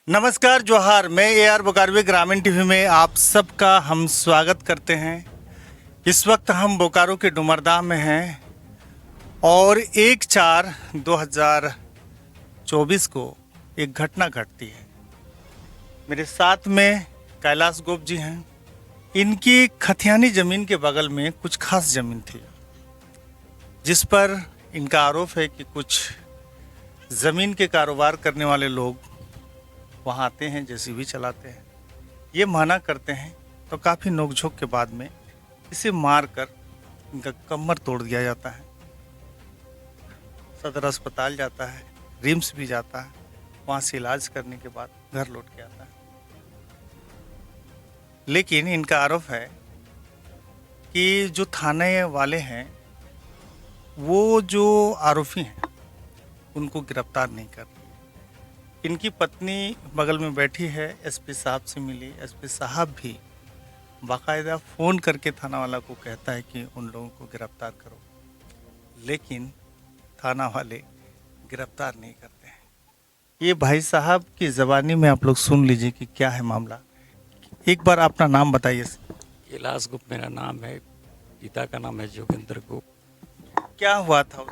नमस्कार जोहार। मैं AR बोकारो ग्रामीण टीवी में आप सबका हम स्वागत करते हैं। इस वक्त हम बोकारो के डुमरदाम में हैं और 1/4/2024 को एक घटना घटती है। मेरे साथ में कैलाश गोप जी हैं। इनकी खतियानी ज़मीन के बगल में कुछ खास ज़मीन थी, जिस पर इनका आरोप है कि कुछ ज़मीन के कारोबार करने वाले लोग वहाँ आते हैं, जेसीबी चलाते हैं, ये मना करते हैं। तो काफ़ी नोकझोंक के बाद में इसे मार कर इनका कमर तोड़ दिया जाता है। सदर अस्पताल जाता है, रिम्स भी जाता है, वहाँ से इलाज करने के बाद घर लौट के आता है। लेकिन इनका आरोप है कि जो थाने वाले हैं वो जो आरोपी हैं उनको गिरफ्तार नहीं कर रहे। इनकी पत्नी बगल में बैठी है, एसपी साहब से मिली। एसपी साहब भी बाकायदा फ़ोन करके थाना वाला को कहता है कि उन लोगों को गिरफ्तार करो, लेकिन थाना वाले गिरफ्तार नहीं करते हैं। ये भाई साहब की ज़बानी में आप लोग सुन लीजिए कि क्या है मामला। एक बार अपना नाम बताइए। कैलाश गुप्त मेरा नाम है, पिता का नाम है जोगिंदर गुप्त। क्या हुआ था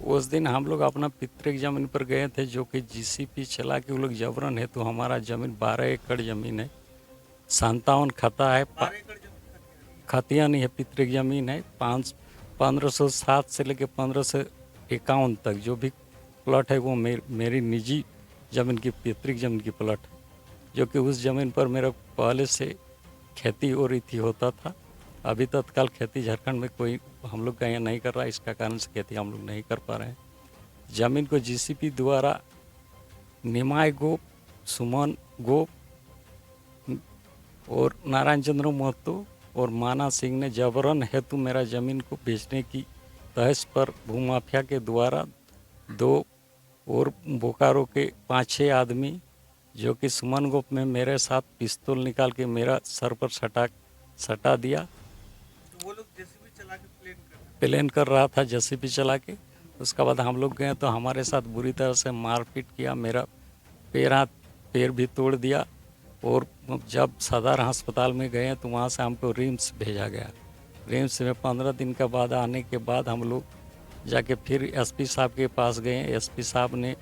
उस दिन हम लोग अपना पितृक जमीन पर गए थे, जो कि जीसीपी चला के वो लोग जबरन है। तो हमारा जमीन 12 एकड़ जमीन है, 57 खता है, खतिया नहीं है, पितृक जमीन है। 1507 से लेकर 1551 तक जो भी प्लॉट है वो मेरी निजी जमीन की, पितृक जमीन की प्लॉट, जो कि उस जमीन पर मेरा पहले से खेती हो रही थी, होता था। अभी तत्काल खेती झारखंड में कोई हम लोग का यहाँ नहीं कर रहा है, इसका कारण से खेती हम लोग नहीं कर पा रहे हैं। जमीन को जीसीपी द्वारा निमाय गोप, सुमन गोप और नारायण चंद्र महतो और माना सिंह ने जबरन हेतु मेरा ज़मीन को बेचने की तहस पर भूमाफिया के द्वारा 2 और बोकारो के 5-6 आदमी, जो कि सुमन गोप में मेरे साथ पिस्तौल निकाल के मेरा सर पर सटा दिया। वो लोग जेसीबी चला के प्लेन कर रहा था, जेसीबी चला के। उसके बाद हम लोग गए तो हमारे साथ बुरी तरह से मारपीट किया, मेरा पैर भी तोड़ दिया। और जब सदर अस्पताल में गए तो वहाँ से हमको रिम्स भेजा गया। रिम्स में 15 दिन के बाद आने के बाद हम लोग जाके फिर एसपी साहब के पास गए। एसपी साहब ने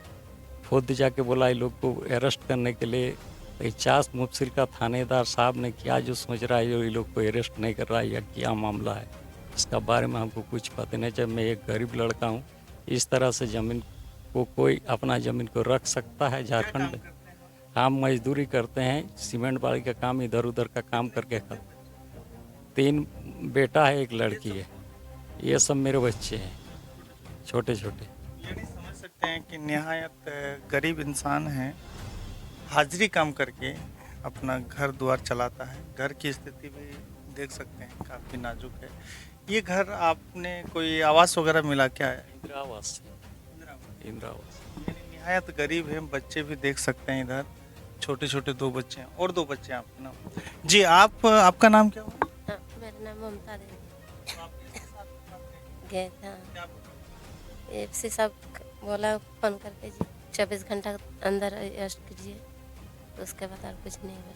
खुद जाके बोला इन लोग को अरेस्ट करने के लिए। 50 मुफसिल का थानेदार साहब ने क्या जो सोच रहा है, ये लोग को अरेस्ट नहीं कर रहा है, या क्या मामला है, इसका बारे में हमको कुछ पता नहीं। जब मैं एक गरीब लड़का हूँ, इस तरह से ज़मीन को कोई अपना ज़मीन को रख सकता है? झारखंड में हम मजदूरी करते हैं, सीमेंट बाड़ी का काम, इधर उधर का काम करके खाते। 3 बेटा है, 1 लड़की है। ये सब मेरे बच्चे हैं, छोटे छोटे। ये नहीं समझ सकते हैं कि निहायत गरीब इंसान है, हाजिरी काम करके अपना घर द्वार चलाता है। घर की स्थिति भी देख सकते हैं, काफ़ी नाजुक है। ये घर आपने कोई आवास वगैरह मिला क्या है? इंदिरा आवास। यानी निहायत गरीब है। बच्चे भी देख सकते हैं, इधर छोटे छोटे 2 बच्चे हैं और 2 बच्चे हैं आपके नाम। जी, आपका नाम क्या हुआ? मेरा नाम ममता देवी। तो आप इसके साथ गए था, क्या बोला? एफसी साहब बोला फोन करके जी 24 घंटा अंदर अरेस्ट कीजिए। तो उसके बाद और कुछ नहीं हुआ।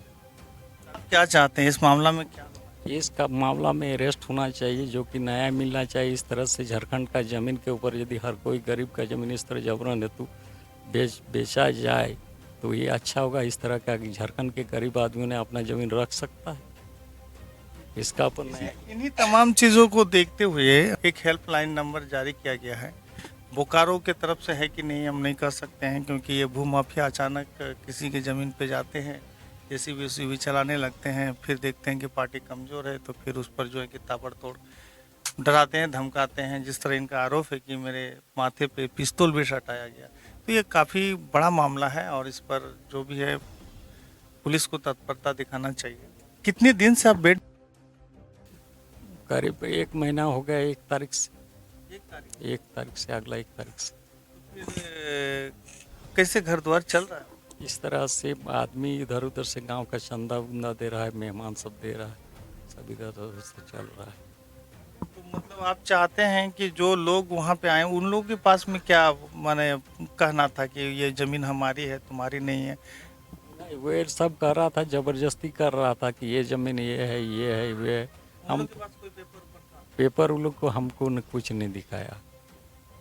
आप क्या चाहते हैं इस मामला में? क्या इसका मामला में अरेस्ट होना चाहिए, जो कि न्याय मिलना चाहिए। इस तरह से झारखंड का ज़मीन के ऊपर यदि हर कोई गरीब का ज़मीन इस तरह जबरन हेतु बेचा जाए तो ये अच्छा होगा। इस तरह का झारखंड के गरीब आदमियों ने अपना ज़मीन रख सकता है, इसका ऊपर न्याय। इन्हीं तमाम चीज़ों को देखते हुए एक हेल्पलाइन नंबर जारी किया गया है। बोकारो के तरफ से है कि नहीं हम नहीं कर सकते हैं, क्योंकि ये भूमाफिया अचानक किसी की ज़मीन पे जाते हैं, जेसीबी चलाने लगते हैं, फिर देखते हैं कि पार्टी कमज़ोर है तो फिर उस पर जो है कि ताबड़तोड़ डराते हैं, धमकाते हैं। जिस तरह इनका आरोप है कि मेरे माथे पे पिस्तौल भी सटाया गया, तो ये काफ़ी बड़ा मामला है और इस पर जो भी है पुलिस को तत्परता दिखाना चाहिए। कितने दिन से आप बेड? करीब 1 महीना हो गया, 1 तारीख से, 1 तारीख। 1 तारीख से, अगला 1 तारीख से। फिर कैसे घर द्वार चल रहा है? इस तरह से आदमी इधर उधर से गांव का चंदा उंदा दे रहा है, मेहमान सब दे रहा है, सब इधर उधर से चल रहा है। तो मतलब आप चाहते हैं कि जो लोग वहाँ पे आए उन लोगों के पास में क्या माने कहना था कि ये ज़मीन हमारी है, तुम्हारी नहीं है? वे सब कर रहा था, जबरदस्ती कर रहा था कि ये जमीन ये है, ये है, वे है। उन हम लोग के पास कोई पेपर था? पेपर उन लोग को हमको कुछ नहीं दिखाया।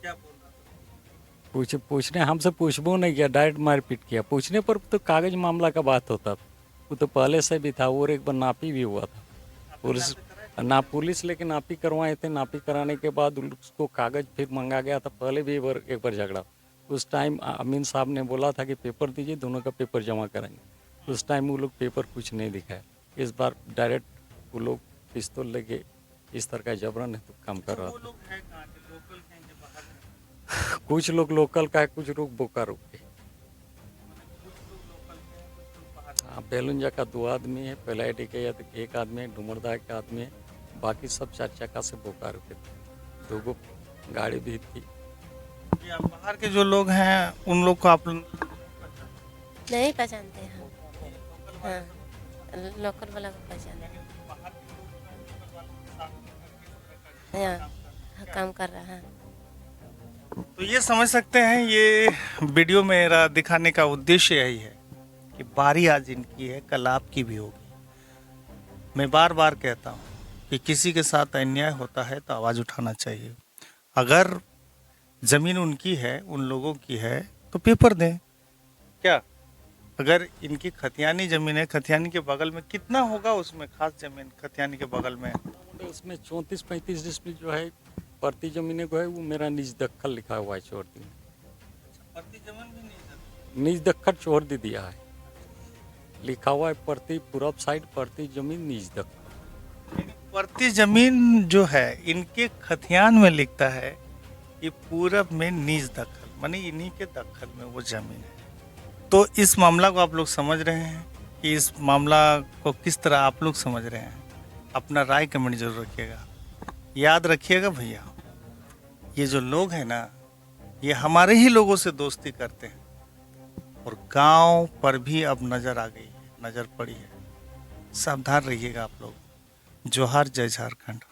क्या बोल रहा था? पूछने हमसे पूछबो नहीं किया, डायरेक्ट मारपीट किया। पूछने पर तो कागज मामला का बात होता था, वो तो पहले से भी था। और एक बार नापी भी हुआ था, पुलिस ना पुलिस लेके नापी करवाए थे। नापी कराने के बाद उसको कागज फिर मंगा गया था। पहले भी एक बार झगड़ा, उस टाइम अमीन साहब ने बोला था कि पेपर दीजिए, दोनों का पेपर जमा कराएंगे। उस टाइम वो लोग पेपर कुछ नहीं दिखाया। इस बार डायरेक्ट वो लोग पिस्तौल लेके इस तरह का जबरन है तो काम कर रहा वो था। लोग हैं कहाँ के? लोकल हैं कि बाहर हैं? कुछ लोग लोकल का है, कुछ लोग बोकारो के। कुछ लोग लोकल हैं, कुछ लोग बाहर हैं। हाँ, बेलुंजा का 2 आदमी है, पहलाइडी के एक आदमी है, डुमरदा का आदमी है, बाकी सब 4 चक्का से बोकारो के थे। 2 गाड़ी भी थी। ये आप बाहर के जो लोग हैं उन लोग को आप नहीं पहचानते हम। हाँ, लोकल वाला को पहचानते हैं। हाँ, काम कर रहा है। तो ये समझ सकते हैं, ये वीडियो मेरा दिखाने का उद्देश्य यही है कि बारी आज इनकी है, कल आपकी भी होगी। मैं बार बार कहता हूँ कि किसी के साथ अन्याय होता है तो आवाज़ उठाना चाहिए। अगर ज़मीन उनकी है, उन लोगों की है, तो पेपर दें। क्या अगर इनकी खतियानी ज़मीन है, खतियानी के बगल में कितना होगा उसमें खास ज़मीन खतियानी के बगल में? उसमें 34-35 डिस्ट्रिक्ट जो है प्रति जमीने को है, वो मेरा निज दखल लिखा हुआ है। छोड़ दी प्रति ज़मीन भी नहीं निज दखल छोड़ दी दिया है, लिखा हुआ है प्रति पूरब साइड प्रति जमीन निज दखल। प्रति ज़मीन जो है इनके खतियान में लिखता है कि पूरब में निज दखल, माने इन्हीं के दखल में वो ज़मीन है। तो इस मामला को आप लोग समझ रहे हैं कि इस मामला को किस तरह आप लोग समझ रहे हैं? अपना राय कमेंट जरूर रखिएगा। याद रखिएगा भैया, ये जो लोग हैं ना, ये हमारे ही लोगों से दोस्ती करते हैं और गांव पर भी अब नज़र आ गई है, नज़र पड़ी है। सावधान रहिएगा आप लोग। जोहार, जय झारखंड।